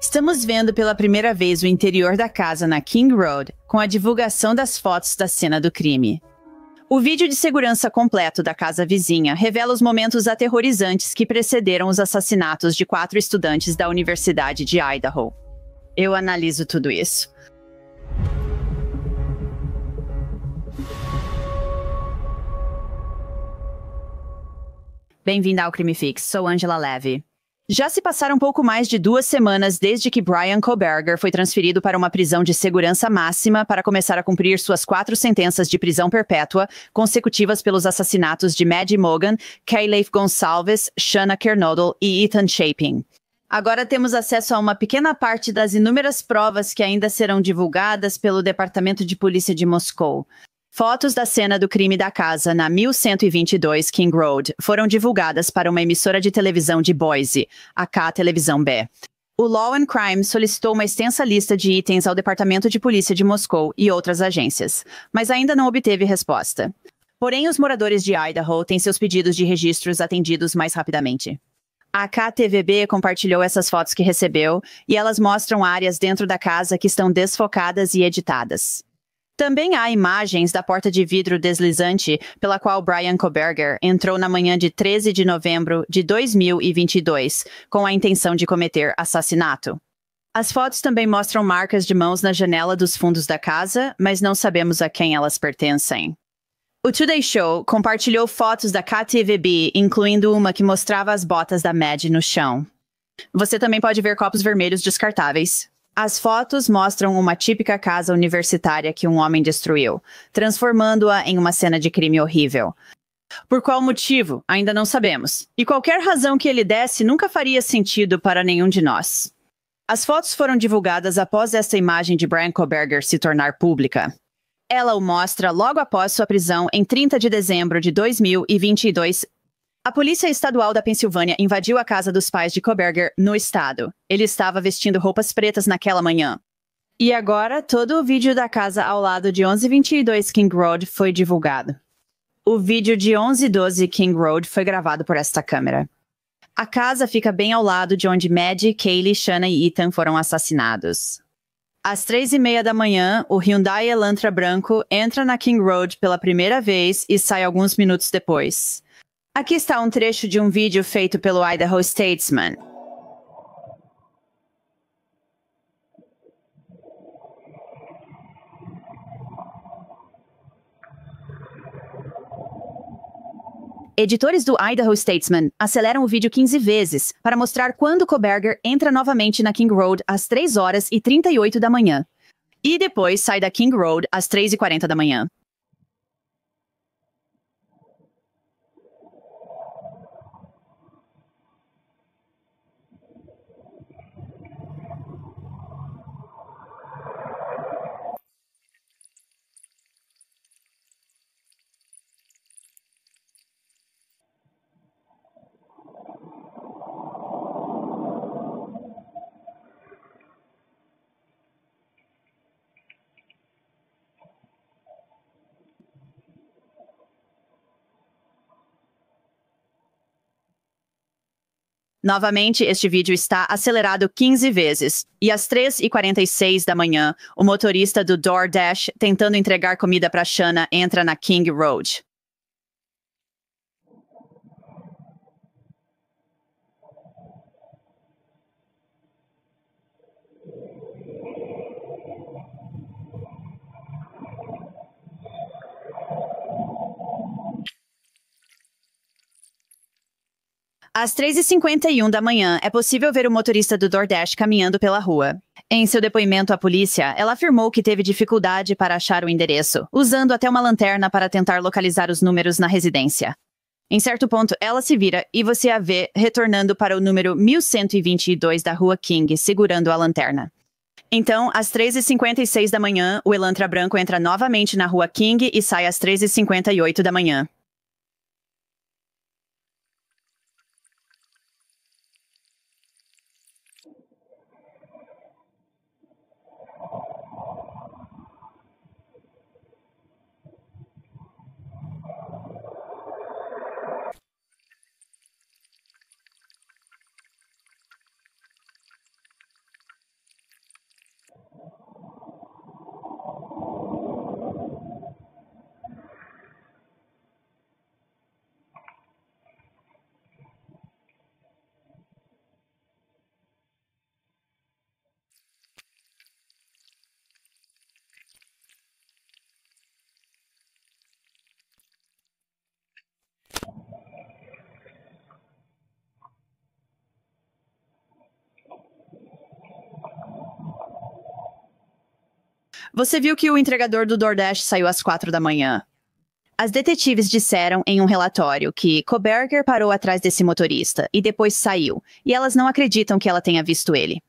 Estamos vendo pela primeira vez o interior da casa na King Road, com a divulgação das fotos da cena do crime. O vídeo de segurança completo da casa vizinha revela os momentos aterrorizantes que precederam os assassinatos de 4 estudantes da Universidade de Idaho. Eu analiso tudo isso. Bem-vinda ao Crime Fix, sou Angela Levy. Já se passaram pouco mais de 2 semanas desde que Bryan Kohberger foi transferido para uma prisão de segurança máxima para começar a cumprir suas 4 sentenças de prisão perpétua consecutivas pelos assassinatos de Maddie Mogen, Kayleigh Gonçalves, Shanna Kernodle e Ethan Chapin. Agora temos acesso a uma pequena parte das inúmeras provas que ainda serão divulgadas pelo Departamento de Polícia de Moscou. Fotos da cena do crime da casa na 1122 King Road foram divulgadas para uma emissora de televisão de Boise, a K Televisão B. O Law and Crime solicitou uma extensa lista de itens ao Departamento de Polícia de Moscou e outras agências, mas ainda não obteve resposta. Porém, os moradores de Idaho têm seus pedidos de registros atendidos mais rapidamente. A KTVB compartilhou essas fotos que recebeu e elas mostram áreas dentro da casa que estão desfocadas e editadas. Também há imagens da porta de vidro deslizante pela qual Bryan Kohberger entrou na manhã de 13 de novembro de 2022, com a intenção de cometer assassinato. As fotos também mostram marcas de mãos na janela dos fundos da casa, mas não sabemos a quem elas pertencem. O Today Show compartilhou fotos da KTVB, incluindo uma que mostrava as botas da Maddie no chão. Você também pode ver copos vermelhos descartáveis. As fotos mostram uma típica casa universitária que um homem destruiu, transformando-a em uma cena de crime horrível. Por qual motivo? Ainda não sabemos. E qualquer razão que ele desse nunca faria sentido para nenhum de nós. As fotos foram divulgadas após esta imagem de Bryan Kohberger se tornar pública. Ela o mostra logo após sua prisão em 30 de dezembro de 2022. A Polícia Estadual da Pensilvânia invadiu a casa dos pais de Kohberger no estado. Ele estava vestindo roupas pretas naquela manhã. E agora, todo o vídeo da casa ao lado de 1122 King Road foi divulgado. O vídeo de 1112 King Road foi gravado por esta câmera. A casa fica bem ao lado de onde Maddie, Kayleigh, Shanna e Ethan foram assassinados. Às 3h30 da manhã, o Hyundai Elantra branco entra na King Road pela primeira vez e sai alguns minutos depois. Aqui está um trecho de um vídeo feito pelo Idaho Statesman. Editores do Idaho Statesman aceleram o vídeo 15 vezes para mostrar quando Kohberger entra novamente na King Road às 3h38 da manhã. E depois sai da King Road às 3h40 da manhã. Novamente, este vídeo está acelerado 15 vezes. E às 3h46 da manhã, o motorista do DoorDash, tentando entregar comida para Shanna, entra na King Road. Às 3h51 da manhã, é possível ver o motorista do DoorDash caminhando pela rua. Em seu depoimento à polícia, ela afirmou que teve dificuldade para achar o endereço, usando até uma lanterna para tentar localizar os números na residência. Em certo ponto, ela se vira e você a vê retornando para o número 1122 da Rua King, segurando a lanterna. Então, às 3h56 da manhã, o Elantra branco entra novamente na Rua King e sai às 3h58 da manhã. Você viu que o entregador do DoorDash saiu às 4 da manhã. As detetives disseram em um relatório que Kohberger parou atrás desse motorista e depois saiu, e elas não acreditam que ela tenha visto ele.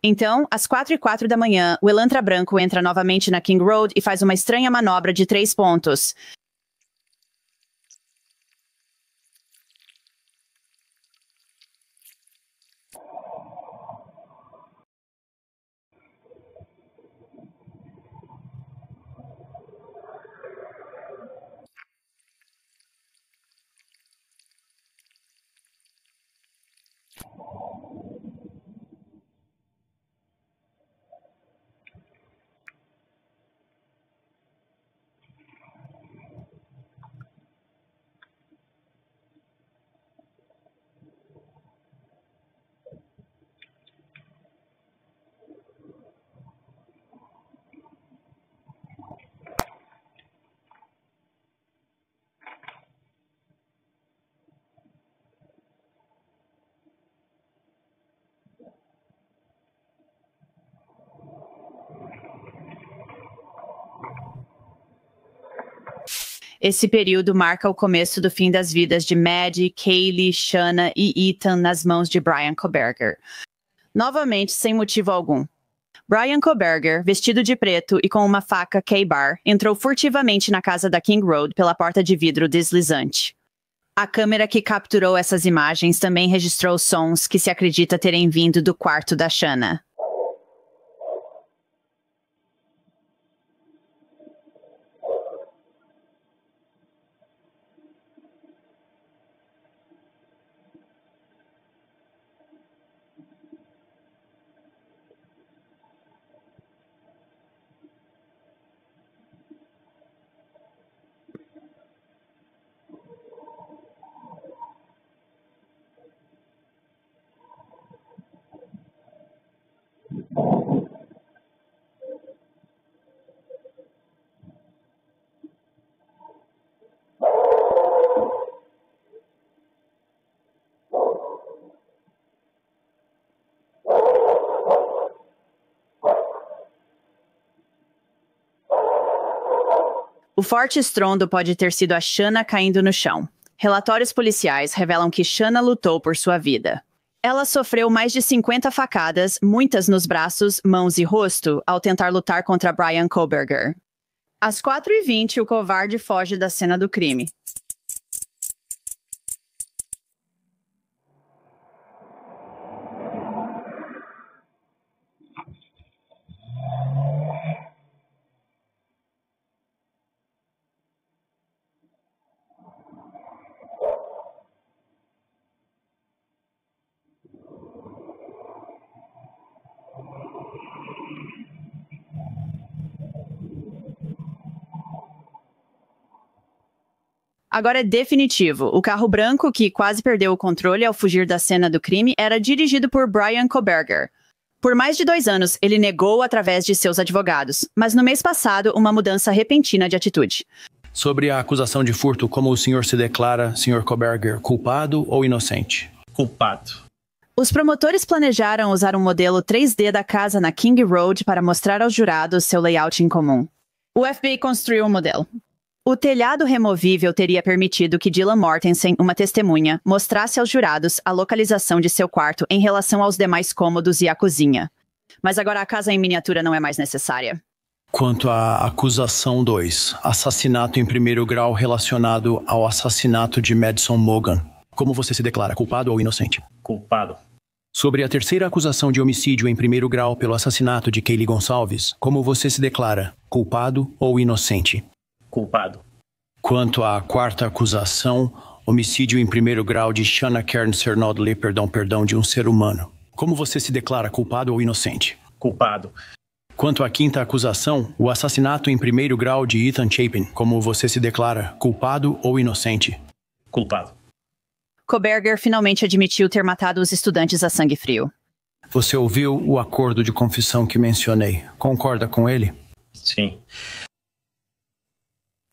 Então, às 4:04 da manhã, o Elantra branco entra novamente na King Road e faz uma estranha manobra de 3 pontos. Esse período marca o começo do fim das vidas de Maddie, Kaylee, Shanna e Ethan nas mãos de Bryan Kohberger. Novamente, sem motivo algum. Bryan Kohberger, vestido de preto e com uma faca K-Bar, entrou furtivamente na casa da King Road pela porta de vidro deslizante. A câmera que capturou essas imagens também registrou sons que se acredita terem vindo do quarto da Shanna. O forte estrondo pode ter sido a Shanna caindo no chão. Relatórios policiais revelam que Shanna lutou por sua vida. Ela sofreu mais de 50 facadas, muitas nos braços, mãos e rosto, ao tentar lutar contra Bryan Kohberger. Às 4:20, o covarde foge da cena do crime. Agora é definitivo. O carro branco, que quase perdeu o controle ao fugir da cena do crime, era dirigido por Bryan Kohberger. Por mais de 2 anos, ele negou através de seus advogados, mas no mês passado, uma mudança repentina de atitude. Sobre a acusação de furto, como o senhor se declara, Sr. Kohberger, culpado ou inocente? Culpado. Os promotores planejaram usar um modelo 3D da casa na King Road para mostrar aos jurados seu layout incomum. O FBI construiu um modelo. O telhado removível teria permitido que Dylan Mortensen, uma testemunha, mostrasse aos jurados a localização de seu quarto em relação aos demais cômodos e à cozinha. Mas agora a casa em miniatura não é mais necessária. Quanto à acusação 2, assassinato em primeiro grau relacionado ao assassinato de Madison Mogan, como você se declara, culpado ou inocente? Culpado. Sobre a terceira acusação de homicídio em primeiro grau pelo assassinato de Kaylee Gonçalves, como você se declara, culpado ou inocente? Culpado. Quanto à quarta acusação, homicídio em primeiro grau de Shanna Kern Cernodley, perdão de um ser humano. Como você se declara, culpado ou inocente? Culpado. Quanto à quinta acusação, o assassinato em primeiro grau de Ethan Chapin, como você se declara, culpado ou inocente? Culpado. Kohberger finalmente admitiu ter matado os estudantes a sangue frio. Você ouviu o acordo de confissão que mencionei. Concorda com ele? Sim.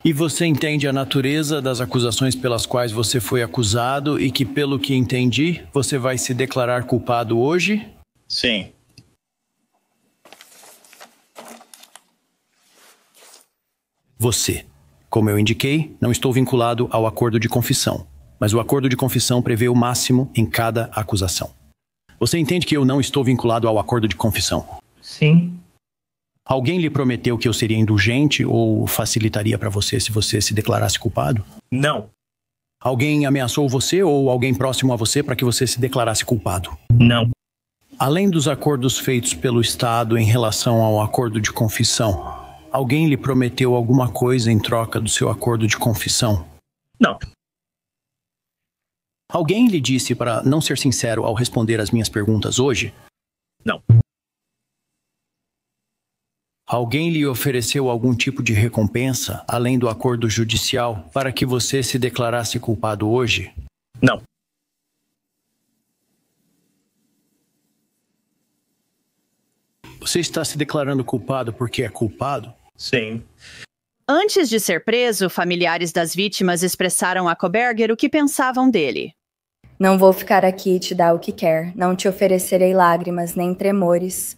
E você entende a natureza das acusações pelas quais você foi acusado e que, pelo que entendi, você vai se declarar culpado hoje? Sim. Você. Como eu indiquei, não estou vinculado ao acordo de confissão, mas o acordo de confissão prevê o máximo em cada acusação. Você entende que eu não estou vinculado ao acordo de confissão? Sim. Alguém lhe prometeu que eu seria indulgente ou facilitaria para você se você se declarasse culpado? Não. Alguém ameaçou você ou alguém próximo a você para que você se declarasse culpado? Não. Além dos acordos feitos pelo Estado em relação ao acordo de confissão, alguém lhe prometeu alguma coisa em troca do seu acordo de confissão? Não. Alguém lhe disse para não ser sincero ao responder às minhas perguntas hoje? Não. Alguém lhe ofereceu algum tipo de recompensa, além do acordo judicial, para que você se declarasse culpado hoje? Não. Você está se declarando culpado porque é culpado? Sim. Antes de ser preso, familiares das vítimas expressaram a Koberger o que pensavam dele. Não vou ficar aqui e te dar o que quer. Não te oferecerei lágrimas nem tremores.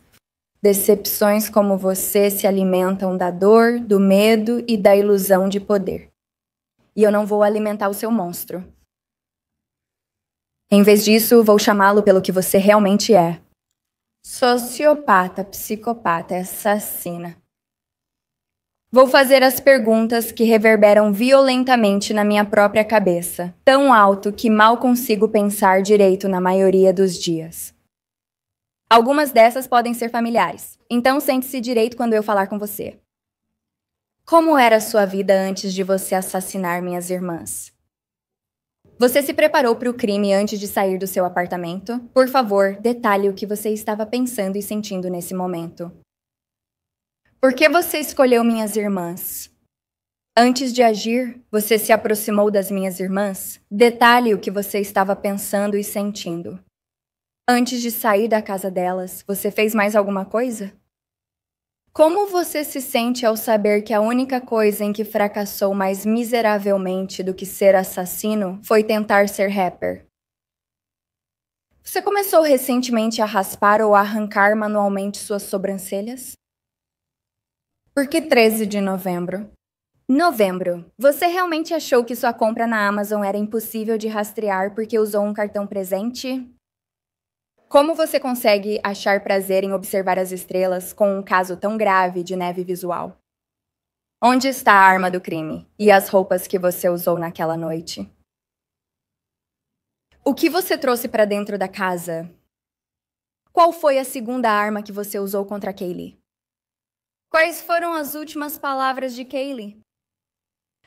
Decepções como você se alimentam da dor, do medo e da ilusão de poder. E eu não vou alimentar o seu monstro. Em vez disso, vou chamá-lo pelo que você realmente é. Sociopata, psicopata, assassina. Vou fazer as perguntas que reverberam violentamente na minha própria cabeça, tão alto que mal consigo pensar direito na maioria dos dias. Algumas dessas podem ser familiares, então sente-se direito quando eu falar com você. Como era a sua vida antes de você assassinar minhas irmãs? Você se preparou para o crime antes de sair do seu apartamento? Por favor, detalhe o que você estava pensando e sentindo nesse momento. Por que você escolheu minhas irmãs? Antes de agir, você se aproximou das minhas irmãs? Detalhe o que você estava pensando e sentindo. Antes de sair da casa delas, você fez mais alguma coisa? Como você se sente ao saber que a única coisa em que fracassou mais miseravelmente do que ser assassino foi tentar ser rapper? Você começou recentemente a raspar ou a arrancar manualmente suas sobrancelhas? Por que 13 de novembro? Novembro. Você realmente achou que sua compra na Amazon era impossível de rastrear porque usou um cartão presente? Como você consegue achar prazer em observar as estrelas com um caso tão grave de neve visual? Onde está a arma do crime e as roupas que você usou naquela noite? O que você trouxe para dentro da casa? Qual foi a segunda arma que você usou contra Kaylee? Quais foram as últimas palavras de Kaylee?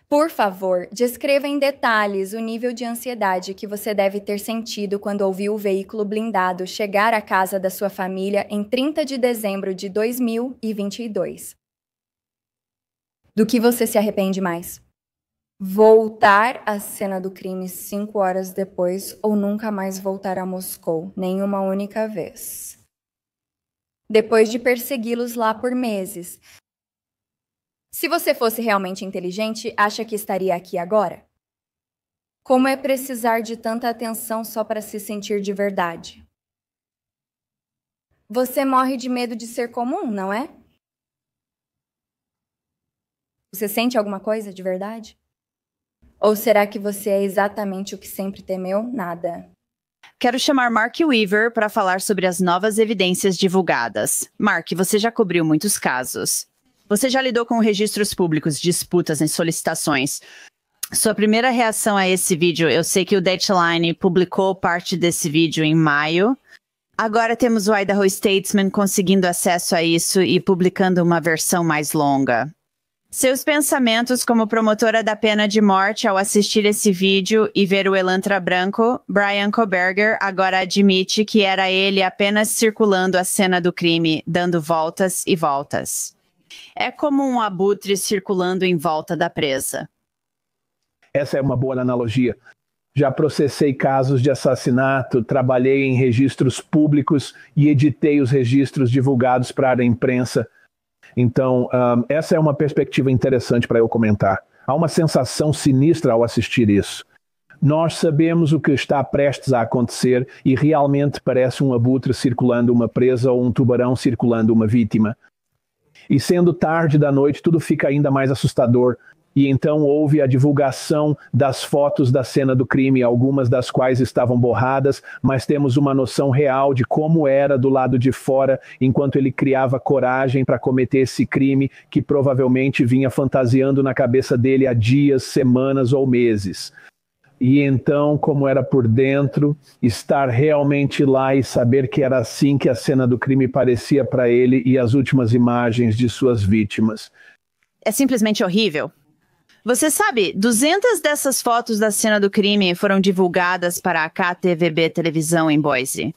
Por favor, descreva em detalhes o nível de ansiedade que você deve ter sentido quando ouviu o veículo blindado chegar à casa da sua família em 30 de dezembro de 2022. Do que você se arrepende mais? Voltar à cena do crime 5 horas depois ou nunca mais voltar a Moscou, nem uma única vez? Depois de persegui-los lá por meses. Se você fosse realmente inteligente, acha que estaria aqui agora? Como é precisar de tanta atenção só para se sentir de verdade? Você morre de medo de ser comum, não é? Você sente alguma coisa de verdade? Ou será que você é exatamente o que sempre temeu? Nada. Quero chamar Mark Weaver para falar sobre as novas evidências divulgadas. Mark, você já cobriu muitos casos. Você já lidou com registros públicos, disputas em solicitações. Sua primeira reação a esse vídeo, eu sei que o Deadline publicou parte desse vídeo em maio. Agora temos o Idaho Statesman conseguindo acesso a isso e publicando uma versão mais longa. Seus pensamentos como promotora da pena de morte ao assistir esse vídeo e ver o Elantra branco, Bryan Kohberger agora admite que era ele apenas circulando a cena do crime, dando voltas e voltas. É como um abutre circulando em volta da presa. Essa é uma boa analogia. Já processei casos de assassinato, trabalhei em registros públicos e editei os registros divulgados para a imprensa. Então, essa é uma perspectiva interessante para eu comentar. Há uma sensação sinistra ao assistir isso. Nós sabemos o que está prestes a acontecer e realmente parece um abutre circulando uma presa ou um tubarão circulando uma vítima. E sendo tarde da noite, tudo fica ainda mais assustador. E então houve a divulgação das fotos da cena do crime, algumas das quais estavam borradas, mas temos uma noção real de como era do lado de fora, enquanto ele criava coragem para cometer esse crime que provavelmente vinha fantasiando na cabeça dele há dias, semanas ou meses. E então, como era por dentro, estar realmente lá e saber que era assim que a cena do crime parecia para ele e as últimas imagens de suas vítimas. É simplesmente horrível. Você sabe, 200 dessas fotos da cena do crime foram divulgadas para a KTVB televisão em Boise.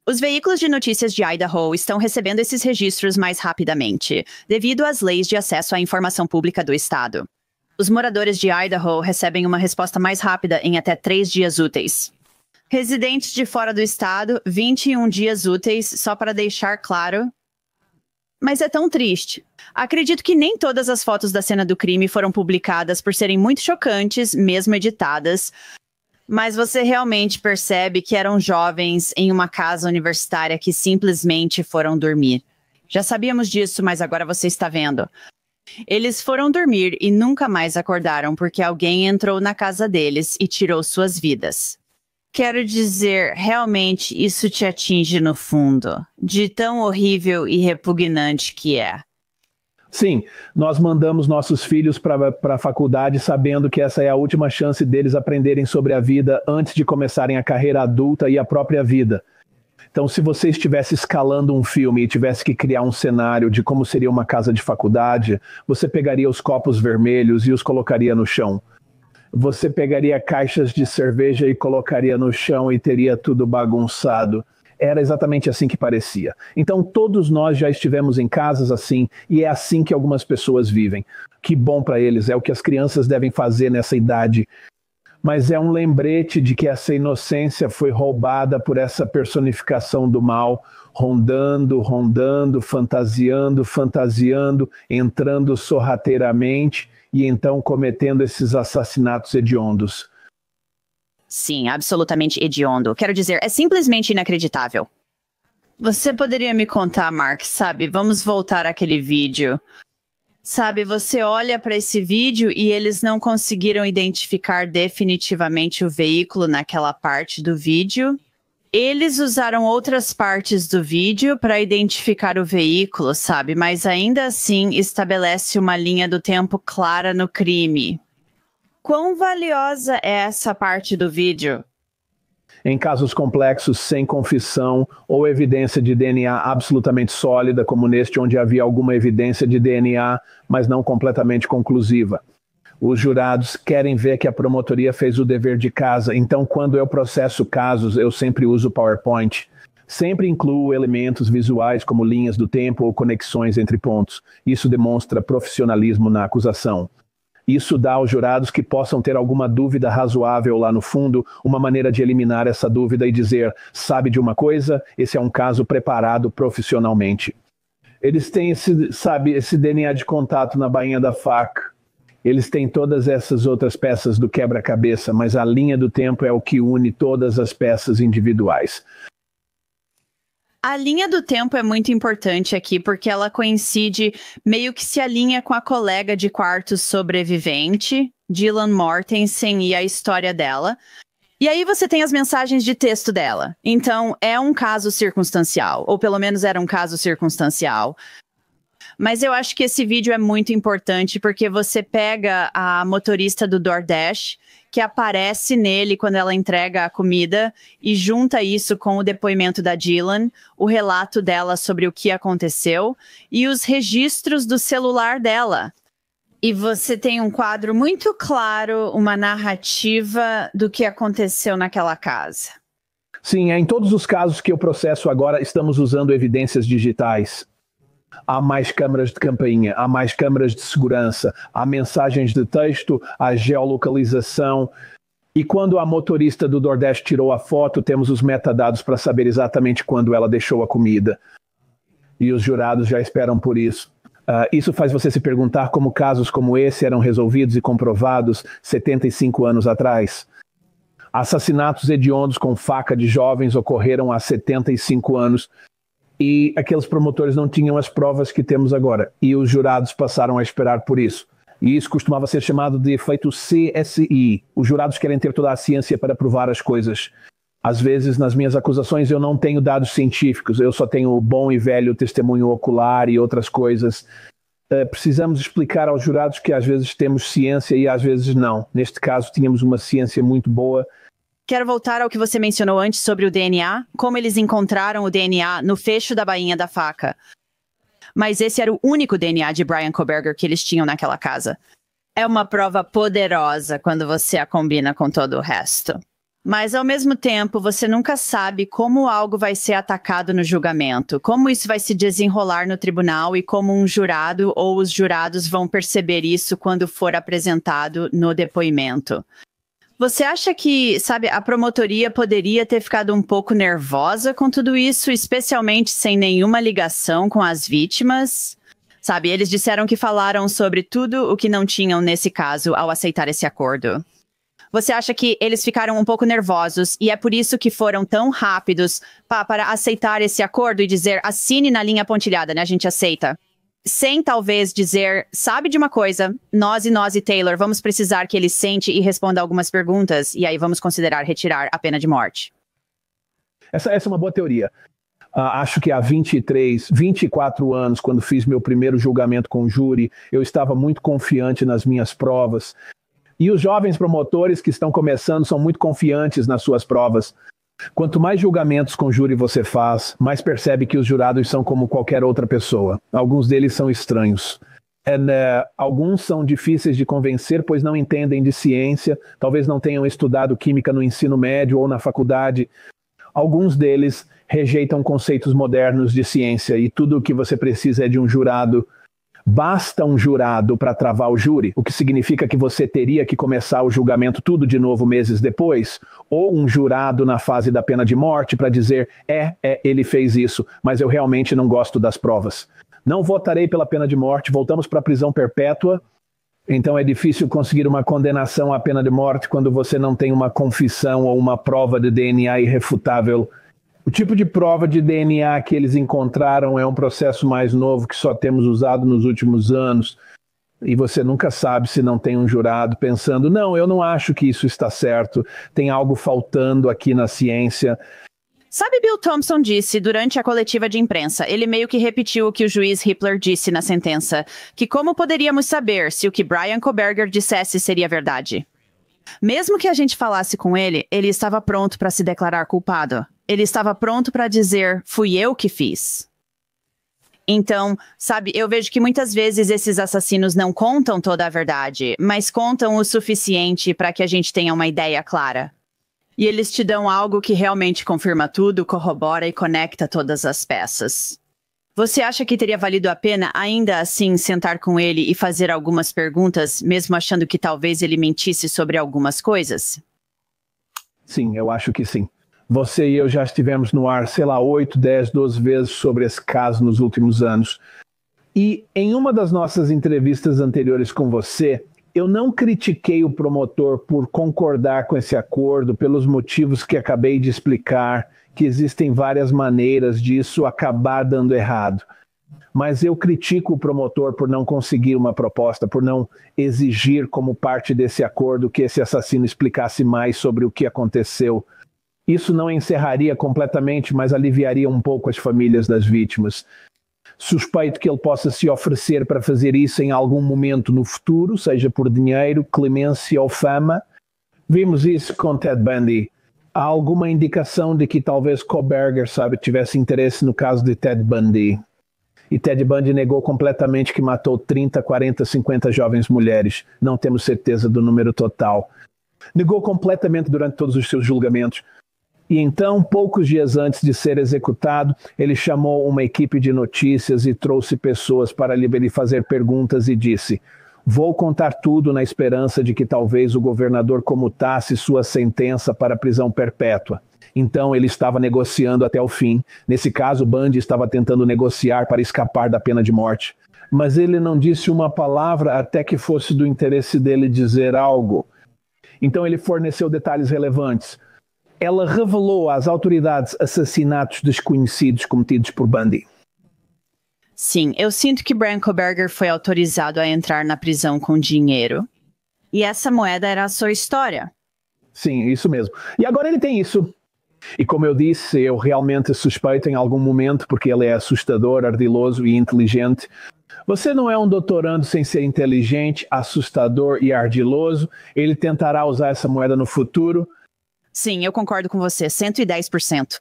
Os veículos de notícias de Idaho estão recebendo esses registros mais rapidamente, devido às leis de acesso à informação pública do estado. Os moradores de Idaho recebem uma resposta mais rápida em até 3 dias úteis. Residentes de fora do estado, 21 dias úteis, só para deixar claro. Mas é tão triste. Acredito que nem todas as fotos da cena do crime foram publicadas por serem muito chocantes, mesmo editadas. Mas você realmente percebe que eram jovens em uma casa universitária que simplesmente foram dormir. Já sabíamos disso, mas agora você está vendo. Eles foram dormir e nunca mais acordaram porque alguém entrou na casa deles e tirou suas vidas. Quero dizer, realmente isso te atinge no fundo, de tão horrível e repugnante que é. Sim, nós mandamos nossos filhos para a faculdade sabendo que essa é a última chance deles aprenderem sobre a vida antes de começarem a carreira adulta e a própria vida. Então, se você estivesse escalando um filme e tivesse que criar um cenário de como seria uma casa de faculdade, você pegaria os copos vermelhos e os colocaria no chão. Você pegaria caixas de cerveja e colocaria no chão e teria tudo bagunçado. Era exatamente assim que parecia. Então todos nós já estivemos em casas assim, e é assim que algumas pessoas vivem. Que bom para eles, é o que as crianças devem fazer nessa idade. Mas é um lembrete de que essa inocência foi roubada por essa personificação do mal, rondando, fantasiando, entrando sorrateiramente e então cometendo esses assassinatos hediondos. Sim, absolutamente hediondo. Quero dizer, é simplesmente inacreditável. Você poderia me contar, Mark, sabe? Vamos voltar àquele vídeo. Sabe, você olha para esse vídeo e eles não conseguiram identificar definitivamente o veículo naquela parte do vídeo. Eles usaram outras partes do vídeo para identificar o veículo, sabe? Mas ainda assim estabelece uma linha do tempo clara no crime. Quão valiosa é essa parte do vídeo? Em casos complexos, sem confissão ou evidência de DNA absolutamente sólida, como neste onde havia alguma evidência de DNA, mas não completamente conclusiva. Os jurados querem ver que a promotoria fez o dever de casa, então quando eu processo casos, eu sempre uso PowerPoint. Sempre incluo elementos visuais como linhas do tempo ou conexões entre pontos. Isso demonstra profissionalismo na acusação. Isso dá aos jurados que possam ter alguma dúvida razoável lá no fundo, uma maneira de eliminar essa dúvida e dizer, sabe de uma coisa? Esse é um caso preparado profissionalmente. Eles têm esse DNA de contato na bainha da faca. Eles têm todas essas outras peças do quebra-cabeça, mas a linha do tempo é o que une todas as peças individuais. A linha do tempo é muito importante aqui, porque ela coincide, meio que se alinha com a colega de quarto sobrevivente, Dylan Mortensen, e a história dela. E aí você tem as mensagens de texto dela. Então, é um caso circunstancial, ou pelo menos era um caso circunstancial. Mas eu acho que esse vídeo é muito importante, porque você pega a motorista do DoorDash, que aparece nele quando ela entrega a comida, e junta isso com o depoimento da Dylan, o relato dela sobre o que aconteceu, e os registros do celular dela. E você tem um quadro muito claro, uma narrativa do que aconteceu naquela casa. Sim, em todos os casos que eu processo agora, estamos usando evidências digitais. Há mais câmaras de campainha, há mais câmaras de segurança, há mensagens de texto, há geolocalização. E quando a motorista do DoorDash tirou a foto, temos os metadados para saber exatamente quando ela deixou a comida. E os jurados já esperam por isso. Isso faz você se perguntar como casos como esse eram resolvidos e comprovados 75 anos atrás. Assassinatos hediondos com faca de jovens ocorreram há 75 anos. e aqueles promotores não tinham as provas que temos agora, e os jurados passaram a esperar por isso. E isso costumava ser chamado de efeito CSI. Os jurados querem ter toda a ciência para provar as coisas. Às vezes, nas minhas acusações, eu não tenho dados científicos, eu só tenho o bom e velho testemunho ocular e outras coisas. Precisamos explicar aos jurados que às vezes temos ciência e às vezes não. Neste caso, tínhamos uma ciência muito boa. Quero voltar ao que você mencionou antes sobre o DNA, como eles encontraram o DNA no fecho da bainha da faca. Mas esse era o único DNA de Bryan Kohberger que eles tinham naquela casa. É uma prova poderosa quando você a combina com todo o resto. Mas, ao mesmo tempo, você nunca sabe como algo vai ser atacado no julgamento, como isso vai se desenrolar no tribunal e como um jurado ou os jurados vão perceber isso quando for apresentado no depoimento. Você acha que, a promotoria poderia ter ficado um pouco nervosa com tudo isso, especialmente sem nenhuma ligação com as vítimas? Eles disseram que falaram sobre tudo o que não tinham nesse caso ao aceitar esse acordo. Você acha que eles ficaram um pouco nervosos e é por isso que foram tão rápidos para aceitar esse acordo e dizer assine na linha pontilhada, né? A gente aceita. Sem talvez dizer, sabe de uma coisa, nós e Taylor vamos precisar que ele sente e responda algumas perguntas e aí vamos considerar retirar a pena de morte. Essa é uma boa teoria. Acho que há 24 anos, quando fiz meu primeiro julgamento com o júri, eu estava muito confiante nas minhas provas. E os jovens promotores que estão começando são muito confiantes nas suas provas. Quanto mais julgamentos com júri você faz, mais percebe que os jurados são como qualquer outra pessoa. Alguns deles são estranhos. Alguns são difíceis de convencer, pois não entendem de ciência, talvez não tenham estudado química no ensino médio ou na faculdade. Alguns deles rejeitam conceitos modernos de ciência e tudo o que você precisa é de um jurado. Basta um jurado para travar o júri, o que significa que você teria que começar o julgamento tudo de novo meses depois, ou um jurado na fase da pena de morte para dizer, ele fez isso, mas eu realmente não gosto das provas. Não votarei pela pena de morte, voltamos para a prisão perpétua, então é difícil conseguir uma condenação à pena de morte quando você não tem uma confissão ou uma prova de DNA irrefutável. O tipo de prova de DNA que eles encontraram é um processo mais novo que só temos usado nos últimos anos. E você nunca sabe se não tem um jurado pensando, não, eu não acho que isso está certo, tem algo faltando aqui na ciência. Bill Thompson disse durante a coletiva de imprensa, ele meio que repetiu o que o juiz Hippler disse na sentença, que como poderíamos saber se o que Bryan Kohberger dissesse seria verdade? Mesmo que a gente falasse com ele, ele estava pronto para se declarar culpado. Ele estava pronto para dizer, fui eu que fiz. Então, eu vejo que muitas vezes esses assassinos não contam toda a verdade, mas contam o suficiente para que a gente tenha uma ideia clara. E eles te dão algo que realmente confirma tudo, corrobora e conecta todas as peças. Você acha que teria valido a pena, ainda assim, sentar com ele e fazer algumas perguntas, mesmo achando que talvez ele mentisse sobre algumas coisas? Sim, eu acho que sim. Você e eu já estivemos no ar, 8, 10, 12 vezes sobre esse caso nos últimos anos. E em uma das nossas entrevistas anteriores com você, eu não critiquei o promotor por concordar com esse acordo, pelos motivos que acabei de explicar, que existem várias maneiras disso acabar dando errado. Mas eu critico o promotor por não conseguir uma proposta, por não exigir como parte desse acordo que esse assassino explicasse mais sobre o que aconteceu. Isso não encerraria completamente, mas aliviaria um pouco as famílias das vítimas. Suspeito que ele possa se oferecer para fazer isso em algum momento no futuro, seja por dinheiro, clemência ou fama. Vimos isso com Ted Bundy. Há alguma indicação de que talvez Kohberger, tivesse interesse no caso de Ted Bundy. E Ted Bundy negou completamente que matou 30, 40, 50 jovens mulheres. Não temos certeza do número total. Negou completamente durante todos os seus julgamentos. E então, poucos dias antes de ser executado, ele chamou uma equipe de notícias e trouxe pessoas para lhe fazer perguntas e disse: vou contar tudo na esperança de que talvez o governador comutasse sua sentença para prisão perpétua. Então ele estava negociando até o fim. Nesse caso, Bundy estava tentando negociar para escapar da pena de morte. Mas ele não disse uma palavra até que fosse do interesse dele dizer algo. Então ele forneceu detalhes relevantes. Ela revelou às autoridades assassinatos desconhecidos cometidos por Bundy. Sim, eu sinto que Brian Koberger foi autorizado a entrar na prisão com dinheiro. E essa moeda era a sua história. Sim, isso mesmo. E agora ele tem isso. E como eu disse, eu realmente suspeito em algum momento, porque ele é assustador, ardiloso e inteligente. Você não é um doutorando sem ser inteligente, assustador e ardiloso. Ele tentará usar essa moeda no futuro. Sim, eu concordo com você, 110%.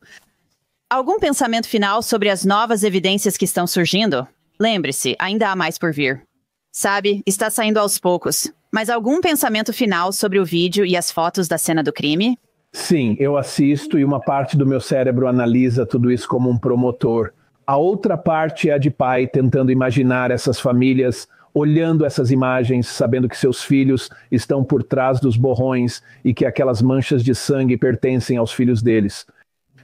Algum pensamento final sobre as novas evidências que estão surgindo? Lembre-se, ainda há mais por vir. Sabe, está saindo aos poucos. Mas algum pensamento final sobre o vídeo e as fotos da cena do crime? Sim, eu assisto e uma parte do meu cérebro analisa tudo isso como um promotor. A outra parte é a de pai, tentando imaginar essas famílias, olhando essas imagens, sabendo que seus filhos estão por trás dos borrões e que aquelas manchas de sangue pertencem aos filhos deles.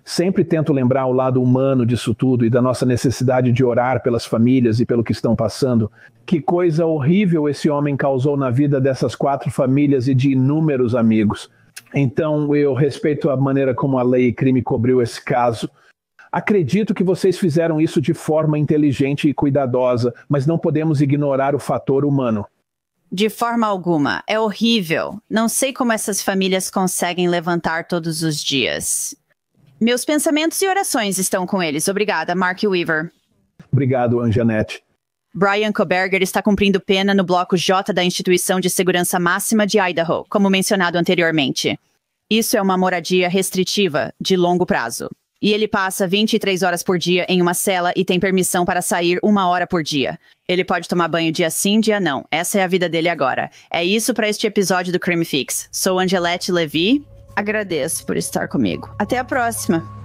Sempre tento lembrar o lado humano disso tudo e da nossa necessidade de orar pelas famílias e pelo que estão passando. Que coisa horrível esse homem causou na vida dessas 4 famílias e de inúmeros amigos. Então, eu respeito a maneira como a lei e crime cobriu esse caso. Acredito que vocês fizeram isso de forma inteligente e cuidadosa, mas não podemos ignorar o fator humano. De forma alguma. É horrível. Não sei como essas famílias conseguem levantar todos os dias. Meus pensamentos e orações estão com eles. Obrigada, Mark Weaver. Obrigado, Anjanette. Brian Koberger está cumprindo pena no bloco J da Instituição de Segurança Máxima de Idaho, como mencionado anteriormente. Isso é uma moradia restritiva, de longo prazo. E ele passa 23 horas por dia em uma cela e tem permissão para sair 1 hora por dia. Ele pode tomar banho dia sim, dia não. Essa é a vida dele agora. É isso para este episódio do Crime Fix. Sou Angelette Levy. Agradeço por estar comigo. Até a próxima.